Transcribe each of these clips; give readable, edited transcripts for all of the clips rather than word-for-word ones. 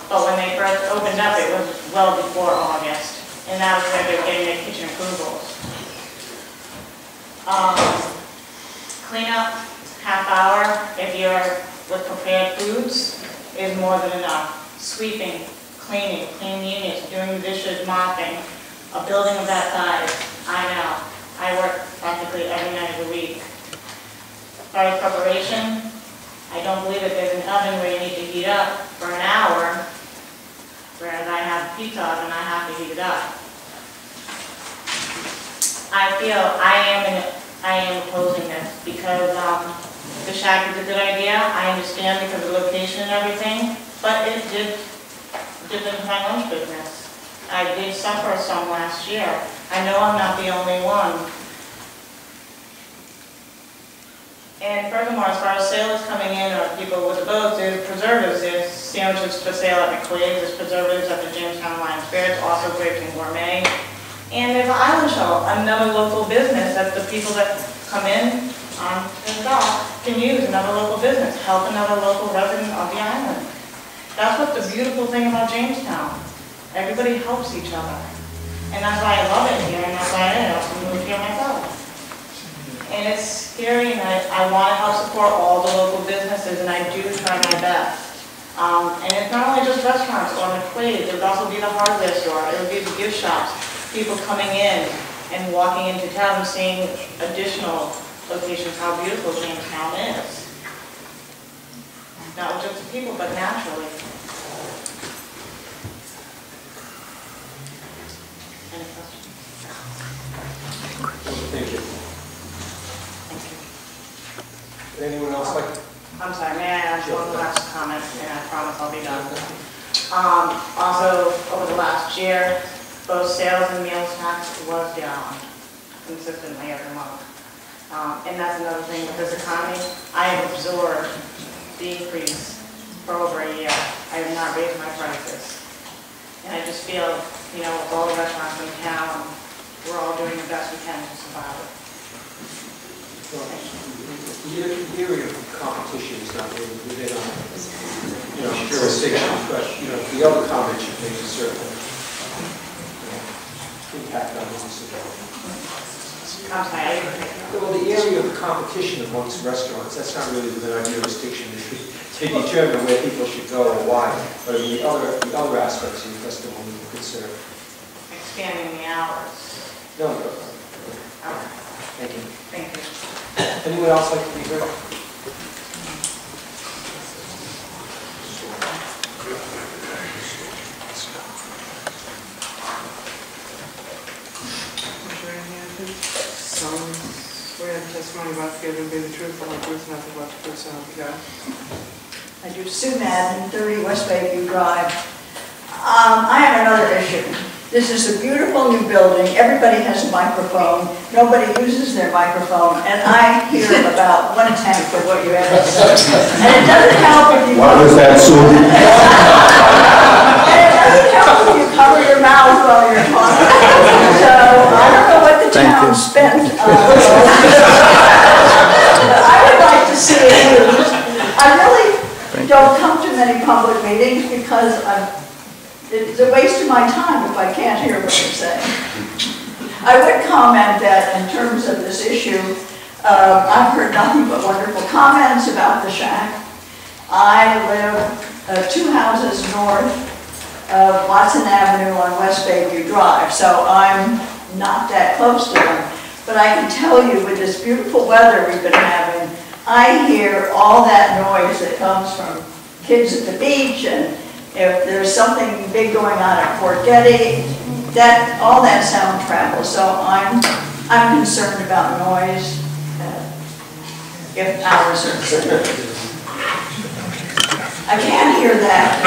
But when they first opened up, it was well before August, and that was when they were getting their kitchen approvals. Cleanup, half hour, if you're with prepared foods, is more than enough. Sweeping, cleaning, cleaning units, doing the dishes, mopping, a building of that size, I know. I work practically every night of the week. As far as preparation, I don't believe that there's an oven where you need to heat up for an hour, whereas I have a pizza oven, I have to heat it up. I feel I am opposing this because the shack is a good idea. I understand because of the location and everything, but it did into my lunch business. I did suffer some last year. I know I'm not the only one. And furthermore, as far as sales coming in or people with the boats, there's preservatives. There's sandwiches for sale at McQuaid's. There's preservatives at the Jamestown Lion Spirits, also Grapes and Gourmet. And there's an island shuttle, another local business that the people that come in on the dock can use, another local business, help another local resident of the island. That's what the beautiful thing about Jamestown. Everybody helps each other. And that's why I love it here, and that's why I moved here myself. And it's scary, and I want to help support all the local businesses, and I do try my best. And it's not only just restaurants or McQuaid's, it would also be the hardware store, it would be the gift shops, people coming in and walking into town and seeing additional locations, how beautiful Jamestown is. Not just the people, but naturally. Any questions? Thank you. Anyone else like? I'm sorry, may I add one last comment, and I promise I'll be done. Also, over the last year, both sales and meals tax was down consistently every month. And that's another thing with this economy. I have absorbed the increase for over a year. I have not raised my prices. And I just feel, you know, with all the restaurants in town, we're all doing the best we can to survive. The area of competition is not really within jurisdiction, but the other comments you make is certainly impact on business. I'm sorry. Well, the area of competition amongst restaurants, that's not really within our jurisdiction to determine where people should go or why. But the other aspects of your testimony you consider. Expanding the hours. No. Okay. Thank you. Thank you. Anyone else like to be heard? Swear the testimony about to give and be the truth, the whole truth, nothing but the truth, so help you God. I do Sue Madden, 30 West Bayview Drive. I have another issue. This is a beautiful new building. Everybody has a microphone. Nobody uses their microphone, and I hear about 1/10 of what you have to say. And it doesn't help if you. Why was that, Sue? And it doesn't help if you cover your mouth while you're talking. So I don't know what the town spent. I would like to see it used. I really don't come to many public meetings because it's a waste of my time if I can't hear what you're saying. I would comment that in terms of this issue, I've heard nothing but wonderful comments about the shack. I live 2 houses north of Watson Avenue on West Bayview Drive, so I'm not that close to them. But I can tell you, with this beautiful weather we've been having, I hear all that noise that comes from kids at the beach, and if there's something big going on at Fort Getty, all that sound travels. So I'm concerned about noise if hours are considered. I can't hear that.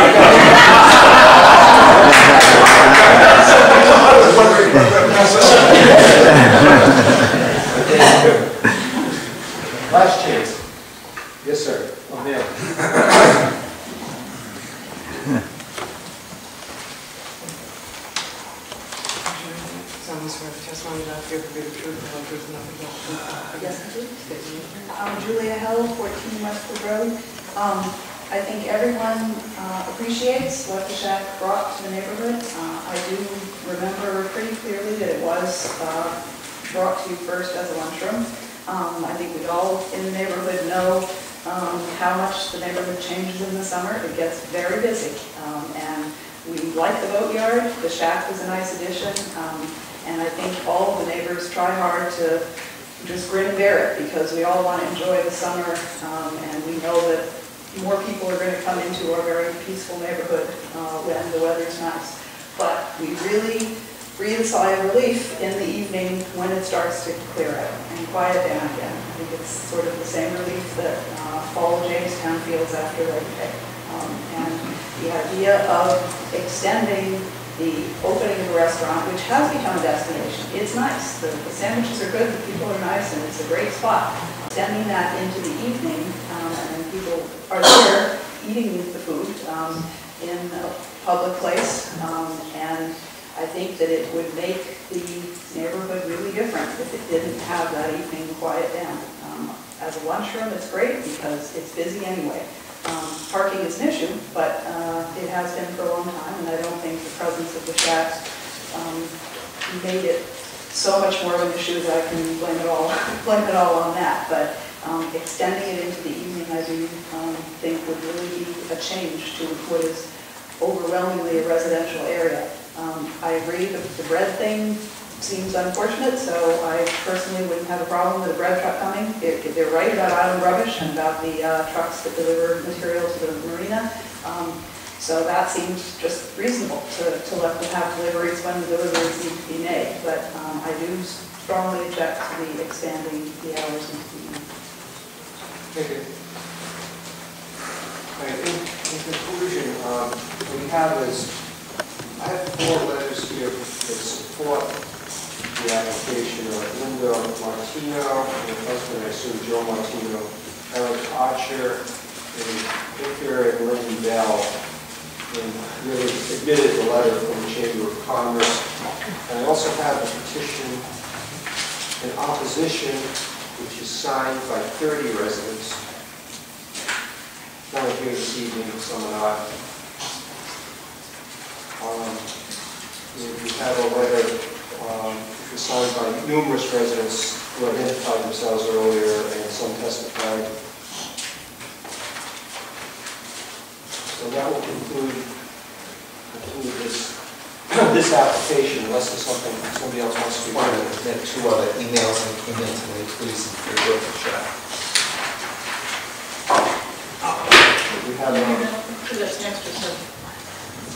Last chance. Yes, sir. Oh, yeah. Testimony about to give and be the truth, the whole truth, and nothing but the truth. Yes, I do. I'm Julia Hell, 14 Westwood Road. I think everyone appreciates what the Shack brought to the neighborhood. I do remember pretty clearly that it was brought to you first as a lunchroom. I think we all in the neighborhood know how much the neighborhood changes in the summer. It gets very busy, and we like the boatyard. The Shack was a nice addition, and I think all of the neighbors try hard to just grin and bear it, because we all want to enjoy the summer, and we know that more people are going to come into our very peaceful neighborhood when the weather's nice. But we really breathe a sigh of relief in the evening when it starts to clear out and quiet down again. I think it's sort of the same relief that fall of Jamestown feels after Labor Day. And the idea of extending the opening of a restaurant, which has become a destination, it's nice. The sandwiches are good, the people are nice, and it's a great spot. Extending that into the evening, and people are there eating the food in a public place, and I think that it would make the neighborhood really different if it didn't have that evening quiet down. As a lunchroom, it's great because it's busy anyway. Parking is an issue, but it has been for a long time, and I don't think the presence of the Shacks made it so much more of an issue that I can blame it all on that. But extending it into the evening, I do think would really be a change to what is overwhelmingly a residential area. I agree that the bread thing seems unfortunate, so I personally wouldn't have a problem with a bread truck coming. They're right about island rubbish and about the trucks that deliver material to the marina. So that seems just reasonable to let them have deliveries when the deliveries need to be made. But I do strongly object to the expanding the hours into the evening. Thank you. In conclusion, what we have is, I have 4 letters here that support the application of Linda Martino, and her husband, I assume Joe Martino, Eric Archer, and Victor and Lynn Bell, and really admitted the letter from the Chamber of Commerce. And I also have a petition in opposition, which is signed by 30 residents. Some are here this evening, some are not. We have a letter which was signed by numerous residents who identified themselves earlier, and some testified. So that will conclude this application, unless there's somebody else wants to. I wanted to make 2 other emails that came in to me, please, if you're good to chat. We have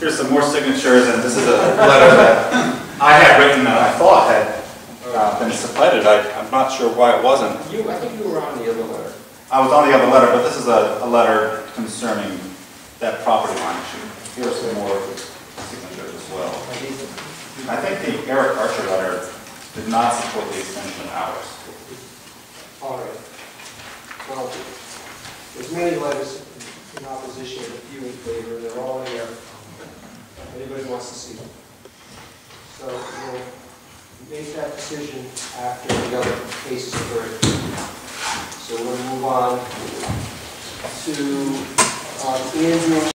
Here's some more signatures, and this is a letter that I had written that I thought had been suppleted. I'm not sure why it wasn't. I think you were on the other letter. I was on the other letter, but this is a letter concerning that property line issue. Here are some more signatures as well. I think the Eric Archer letter did not support the extension of hours. All right. Well, there's many letters in opposition, a few in favor. They're all here. Anybody wants to see them. So we'll make that decision after the other cases are heard. So we're going to move on to Andrew.